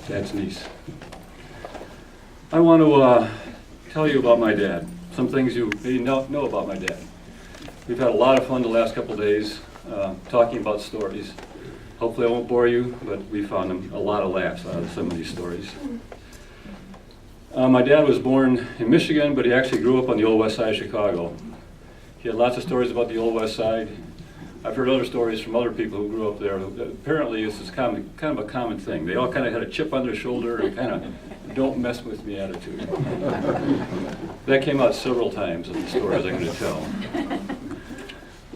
Dad's niece. I want to tell you about my dad, some things you may not know about my dad. We've had a lot of fun the last couple days talking about stories. Hopefully I won't bore you, but we found a lot of laughs out of some of these stories. My dad was born in Michigan, but he actually grew up on the Old West Side of Chicago. He had lots of stories about the Old West Side. I've heard other stories from other people who grew up there. Apparently this is kind of a common thing. They all kind of had a chip on their shoulder and kind of don't mess with me attitude. That came out several times in the stories I'm going to tell.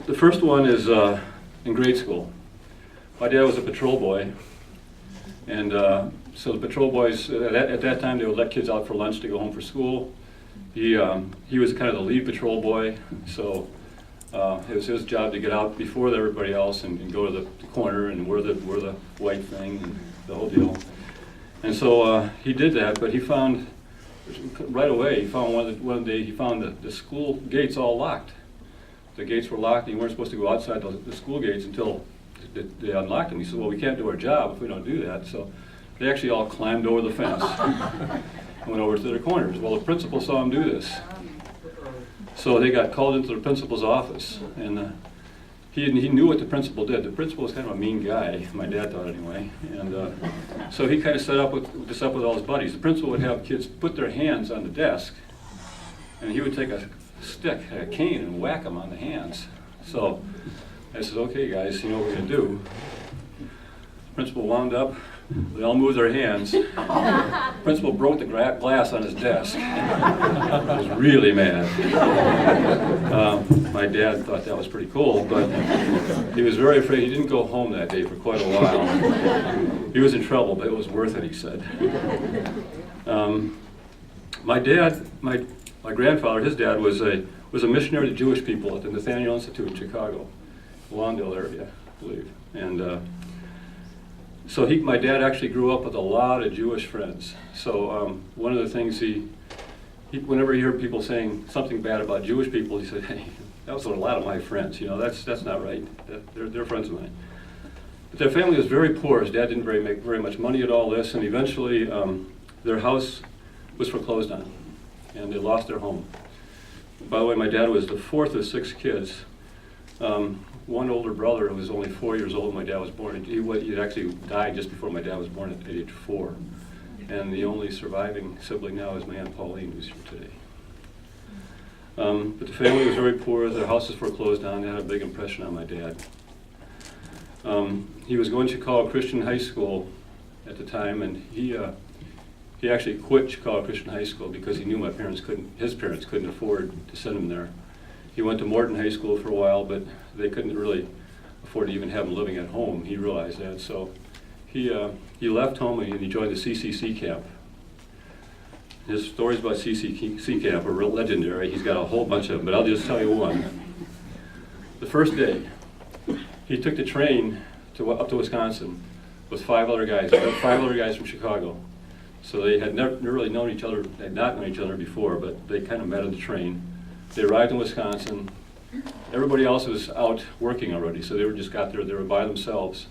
The first one is in grade school. My dad was a patrol boy, and so the patrol boys, at that time, they would let kids out for lunch to go home for school. He was kind of the lead patrol boy, so it was his job to get out before everybody else and go to the corner and wear the white thing and the whole deal. And so he did that, but he found, right away, one day he found the school gates all locked. The gates were locked and you weren't supposed to go outside the school gates until they unlocked them. He said, well, we can't do our job if we don't do that. So they actually all climbed over the fence and went over to their corners. Well, the principal saw them do this. So they got called into the principal's office, and he knew what the principal did. The principal was kind of a mean guy, my dad thought anyway. And so he kind of set this up with all his buddies. The principal would have kids put their hands on the desk, and he would take a stick, a cane, and whack them on the hands. So I said, okay guys, you know what we're going to do. The principal wound up, they all moved their hands. The principal broke the glass on his desk. I was really mad. My dad thought that was pretty cool, but he was very afraid. He didn't go home that day for quite a while. He was in trouble, but it was worth it, he said. My grandfather, his dad, was a missionary to Jewish people at the Nathaniel Institute in Chicago, Lawndale area, I believe. And so my dad actually grew up with a lot of Jewish friends. So one of the things whenever he heard people saying something bad about Jewish people, he said, hey, that was a lot of my friends. You know, that's not right. They're friends of mine. But their family was very poor. His dad didn't make very much money at all this, and eventually their house was foreclosed on, and they lost their home. By the way, my dad was the fourth of 6 kids. One older brother who was only 4 years old when my dad was born. He actually died just before my dad was born at age 4. And the only surviving sibling now is my Aunt Pauline, who's here today. But the family was very poor. Their house was foreclosed on. It had a big impression on my dad. He was going to Chicago Christian High School at the time, and he actually quit Chicago Christian High School because he knew his parents couldn't afford to send him there. He went to Morton High School for a while, but they couldn't really afford to even have him living at home. He realized that, so he left home and he joined the CCC camp. His stories about CCC camp are real legendary. He's got a whole bunch of them, but I'll just tell you one. The first day, he took the train up to Wisconsin with 5 other guys. 5 other guys from Chicago. So they had never really known each other. They had not known each other before, but they kind of met on the train. They arrived in Wisconsin. Everybody else was out working already, so they just got there. They were by themselves.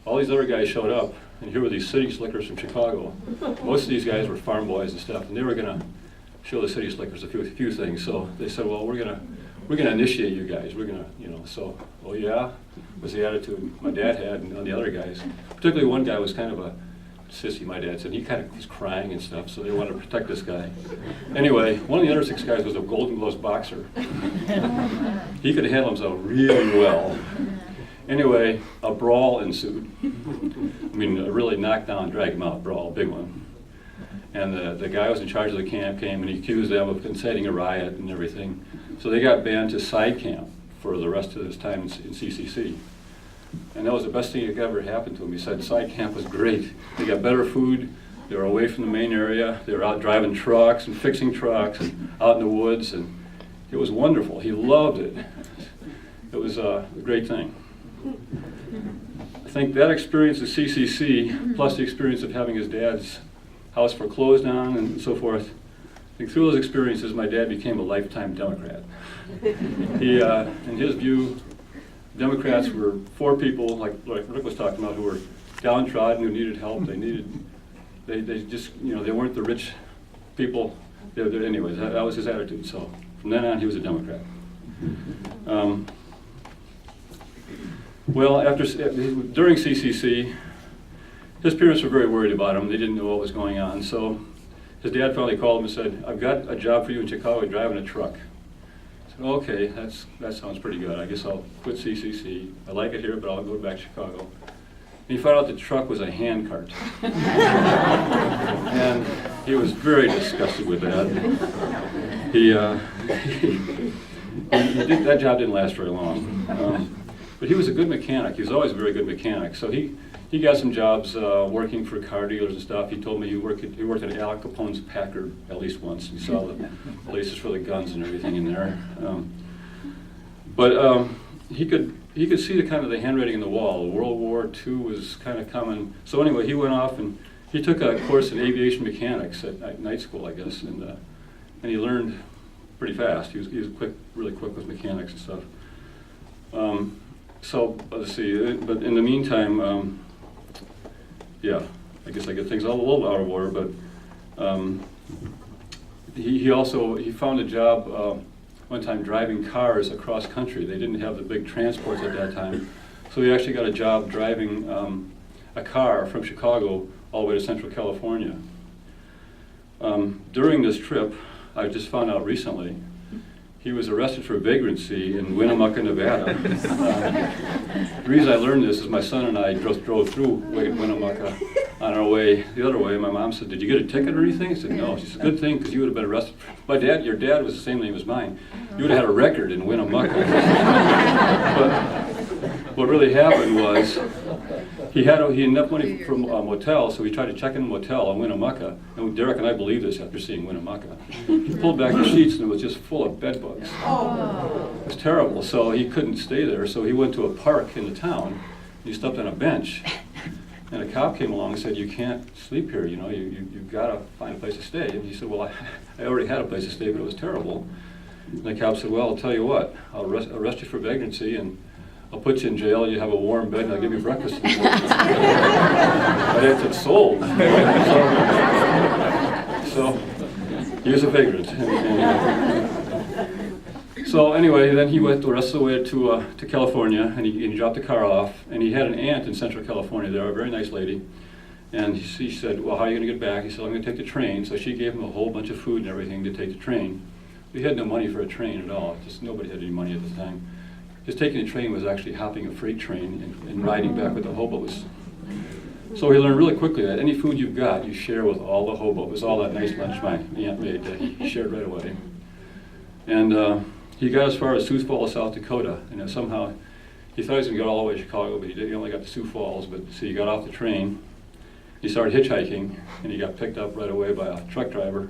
All these other guys showed up, and here were these city slickers from Chicago. Most of these guys were farm boys and stuff, and they were going to show the city slickers a few things. So they said, well, we're gonna initiate you guys. We're gonna, So, oh yeah, was the attitude my dad had, and on the other guys. Particularly one guy was kind of a sissy, my dad said. He kind of was crying and stuff, so they wanted to protect this guy. Anyway, one of the other 6 guys was a Golden Gloves boxer. He could handle himself really well. Anyway, a brawl ensued. I mean, a really knockdown, drag him out brawl, big one. And the guy who was in charge of the camp came and he accused them of inciting a riot and everything. So they got banned to side camp for the rest of his time in CCC. And that was the best thing that ever happened to him. He said side camp was great. They got better food. They were away from the main area. They were out driving trucks and fixing trucks and out in the woods. And it was wonderful. He loved it. It was a great thing. I think that experience at CCC, plus the experience of having his dad's house foreclosed on and so forth, I think through those experiences, my dad became a lifetime Democrat. He, in his view, Democrats were for people, like Rick was talking about, who were downtrodden, who needed help. They needed they just, they weren't the rich people. Anyways, that was his attitude. So from then on, he was a Democrat. Well, during CCC, his parents were very worried about him. They didn't know what was going on. So his dad finally called him and said, "I've got a job for you in Chicago driving a truck." I said, "Okay, that sounds pretty good. I guess I'll quit CCC. I like it here, but I'll go back to Chicago." And he found out the truck was a hand cart. And he was very disgusted with that. That job didn't last very long. But he was a good mechanic. He was always a very good mechanic. So he got some jobs working for car dealers and stuff. He told me he worked at Al Capone's Packard at least once. He saw the places for the guns and everything in there. But he could see the kind of the handwriting in the wall. World War II was kind of coming. So anyway, he went off and he took a course in aviation mechanics at night school, I guess, and he learned pretty fast. He was really quick with mechanics and stuff. So let's see. But in the meantime, yeah, I guess I get things all a little out of order. But he found a job one time driving cars across country. They didn't have the big transports at that time, so he actually got a job driving a car from Chicago all the way to Central California. During this trip, I just found out recently, he was arrested for vagrancy in Winnemucca, Nevada. The reason I learned this is my son and I drove through Winnemucca on our way the other way. My mom said, "Did you get a ticket or anything?" I said, "No." She said, "Good thing, because you would have been arrested." Your dad was the same name as mine. You would have had a record in Winnemucca. But what really happened was, he had enough money from a motel, so he tried to check in a motel in Winnemucca. And Derek and I believe this after seeing Winnemucca. He pulled back the sheets and it was just full of bed bugs. It was terrible, so he couldn't stay there. So he went to a park in the town, and he slept on a bench. And a cop came along and said, "You can't sleep here, you've got to find a place to stay." And he said, "Well, I already had a place to stay, but it was terrible." And the cop said, "Well, I'll tell you what, I'll arrest you for vagrancy, and I'll put you in jail, you have a warm bed, and I'll give you breakfast in the morning." But it said sold. So he was a vagrant. So anyway, then he went the rest of the way to California, and he dropped the car off, and he had an aunt in Central California there, a very nice lady. And she said, "Well, how are you going to get back?" He said, "I'm going to take the train." So she gave him a whole bunch of food and everything to take the train. He had no money for a train at all. Just nobody had any money at the time. Just taking the train was actually hopping a freight train and riding back with the hobos. So he learned really quickly that any food you've got, you share with all the hobos. It was all that nice lunch my aunt made that he shared right away. And he got as far as Sioux Falls, South Dakota. And somehow, he thought he was going to go all the way to Chicago, but he only got to Sioux Falls. But so he got off the train, he started hitchhiking, and he got picked up right away by a truck driver.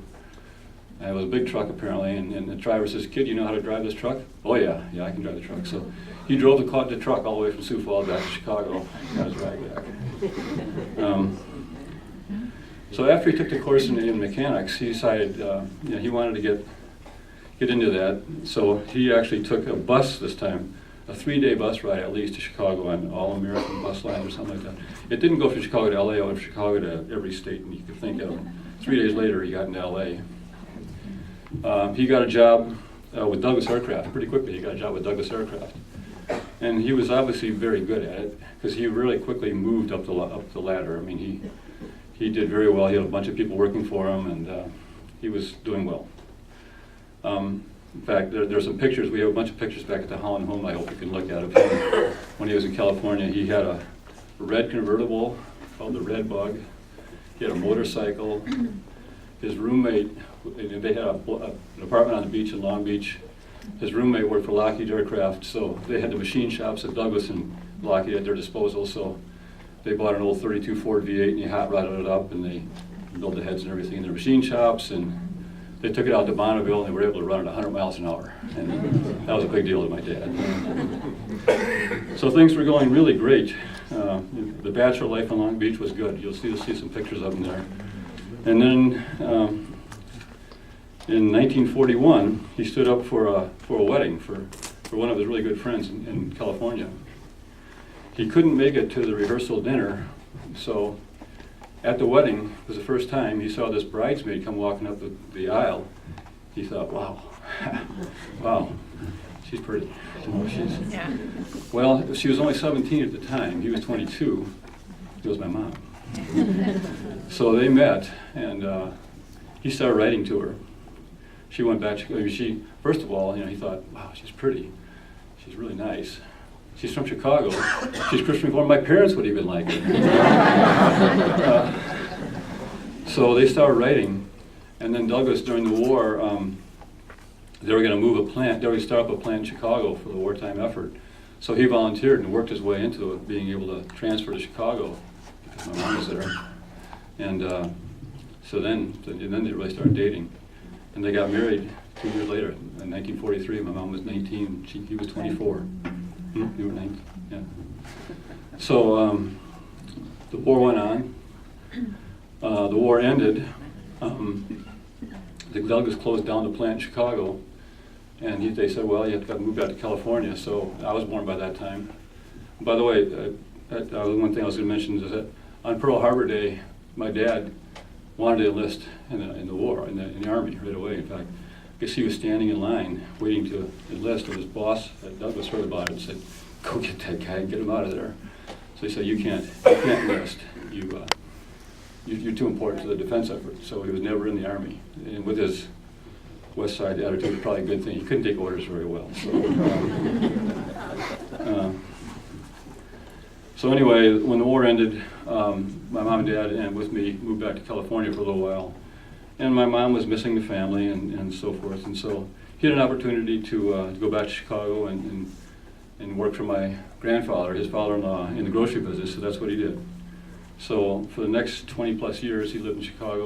And it was a big truck apparently, and the driver says, "Kid, you know how to drive this truck?" "Oh yeah, I can drive the truck." So he drove the truck all the way from Sioux Falls back to Chicago, got his ride back. So after he took the course in mechanics, he decided he wanted to get into that. So he actually took a bus this time, a 3-day bus ride at least to Chicago on All-American Bus Lines or something like that. It didn't go from Chicago to LA, it went from Chicago to every state you could think of. 3 days later, he got into LA. He got a job with Douglas Aircraft. Pretty quickly he got a job with Douglas Aircraft. And he was obviously very good at it, because he really quickly moved up the ladder. I mean, he did very well. He had a bunch of people working for him, and he was doing well. In fact, there's some pictures. We have a bunch of pictures back at the Holland home I hope you can look at of him. When he was in California, he had a red convertible called the Red Bug. He had a motorcycle. His roommate, they had an apartment on the beach in Long Beach. His roommate worked for Lockheed Aircraft, so they had the machine shops at Douglas and Lockheed at their disposal, so they bought an old 32 Ford V8 and they hot rodded it up, and they built the heads and everything in their machine shops, and they took it out to Bonneville and they were able to run it 100 miles an hour. And that was a big deal to my dad. So things were going really great. The bachelor life in Long Beach was good. You'll see some pictures of him there. And then in 1941, he stood up for a wedding for one of his really good friends in California. He couldn't make it to the rehearsal dinner, so at the wedding, it was the first time he saw this bridesmaid come walking up the aisle. He thought, wow, wow, she's pretty. You know, Yeah. Well, she was only 17 at the time. He was 22. It was my mom. So they met, and he started writing to her. She went back. First of all, he thought, wow, she's pretty. She's really nice. She's from Chicago. She's Christian Reformed. My parents would even like her. So they started writing, and then Douglas, during the war, they were going to move a plant. They were going to start up a plant in Chicago for the wartime effort. So he volunteered and worked his way into it, being able to transfer to Chicago because my mom was there. And so then they really started dating, and they got married 2 years later in 1943. My mom was 19. He was 24. You were 19. Yeah. So the war went on. The war ended. The Douglas closed down the plant in Chicago, and they said, well, you have to move back to California. So I was born by that time. By the way, one thing I was going to mention is that on Pearl Harbor Day, my dad wanted to enlist in the war, in the Army right away. In fact, I guess he was standing in line waiting to enlist, and his boss at Douglas heard about it and said, go get that guy and get him out of there. So he said, you can't enlist. You're too important to the defense effort. So he was never in the Army. And with his West Side attitude, it was probably a good thing. He couldn't take orders very well. So anyway, when the war ended, my mom and dad and with me moved back to California for a little while. And my mom was missing the family and so forth. And so he had an opportunity to go back to Chicago and work for my grandfather, his father-in-law, in the grocery business. So that's what he did. So for the next 20 plus years, he lived in Chicago.